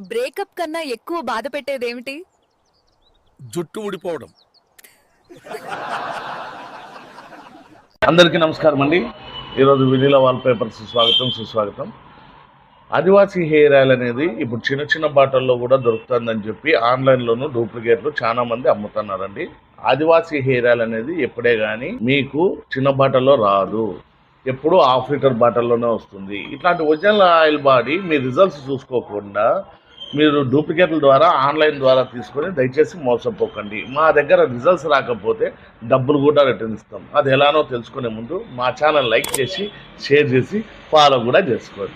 Breakup కన్నా ఎక్కువ బాధ పెట్టేదేమిటి? జుట్టు ఊడిపోవడం. అందరికీ నమస్కారం అండి. ఈరోజు వినీలా వాల్ పేపర్స్ స్వాగతం సుస్వాగతం. ఆదివాసీ హెయిర్ ఆయిల్ అనేది ఇప్పుడు చిన్న చిన్న బాటల్లో కూడా దొరుకుతుందని చెప్పి ఆన్లైన్లోనూ డూప్లికేట్లు చాలా మంది అమ్ముతున్నారండి. ఆదివాసీ హెయిర్ ఆయిల్ అనేది ఎప్పుడే కానీ మీకు చిన్న బాటల్లో రాదు, ఎప్పుడు హాఫ్ లీటర్ బాటల్లోనే వస్తుంది. ఇట్లాంటి ఒరిజినల్ ఆయిల్ బాడీ మీ రిజల్ట్స్ చూసుకోకుండా మీరు డూప్లికేట్ల ద్వారా ఆన్లైన్ ద్వారా తీసుకొని దయచేసి మోసపోకండి. మా దగ్గర రిజల్ట్స్ రాకపోతే డబ్బులు కూడా రిటర్న్ ఇస్తాం. అది ఎలానో తెలుసుకునే ముందు మా ఛానల్ లైక్ చేసి షేర్ చేసి ఫాలో కూడా చేసుకోండి.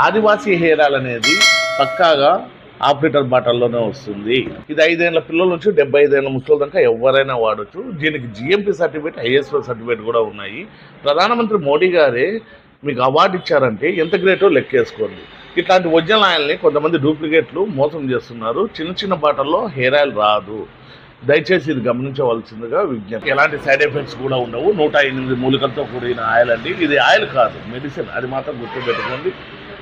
ఆదివాసీ హెయిర్ ఆయిల్ అనేది పక్కాగా హాఫ్ లీటర్ బాటల్లోనే వస్తుంది. ఇది 5 ఏళ్ల పిల్లల నుంచి 75 ఏళ్ల ముసలి దాకా ఎవరైనా వాడచ్చు. దీనికి జిఎంపీ సర్టిఫికేట్, ఐఎస్ఓ సర్టిఫికేట్ కూడా ఉన్నాయి. ప్రధానమంత్రి మోడీ గారే మీకు అవార్డు ఇచ్చారంటే ఎంత గ్రేటో లెక్కేసుకోండి. ఇట్లాంటి ఒరిజినల్ ఆయిల్ని కొంతమంది డూప్లికేట్లు మోసం చేస్తున్నారు. చిన్న చిన్న బాటల్లో హెయిర్ ఆయిల్ రాదు. దయచేసి ఇది గమనించవలసిందిగా విజ్ఞప్తి. ఎలాంటి సైడ్ ఎఫెక్ట్స్ కూడా ఉండవు. 108 మూలికలతో కూడిన ఆయిల్ అండి. ఇది ఆయిల్ కాదు, మెడిసిన్. అది మాత్రం గుర్తుపెట్టుకోండి.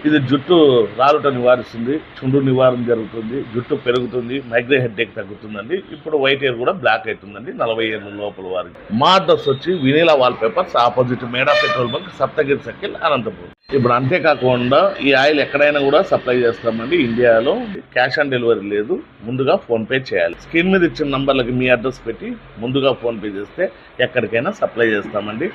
ఇది జుట్టు రాలుట నివారిస్తుంది, చుండు నివారణ జరుగుతుంది, జుట్టు పెరుగుతుంది, మైగ్రేన్ హెడ్ఏక్ తగ్గుతుందండి. ఇప్పుడు వైట్ హెయిర్ కూడా బ్లాక్ అవుతుందండి 40 ఏళ్ళ లోపల వారికి. మా అడ్రస్ వచ్చి వినీలా వాల్ పేపర్స్, ఆపోజిట్ మేడా petrol bunk, Saptagiri circle, Anantapuram. ఇప్పుడు అంతేకాకుండా ఈ ఆయిల్ ఎక్కడైనా కూడా సప్లై చేస్తామండి. ఇండియాలో క్యాష్ ఆన్ డెలివరీ లేదు. ముందుగా ఫోన్పే చేయాలి. స్క్రీన్ మీద ఇచ్చిన నంబర్లకి మీ అడ్రస్ పెట్టి ముందుగా ఫోన్పే చేస్తే ఎక్కడికైనా సప్లై చేస్తామండి.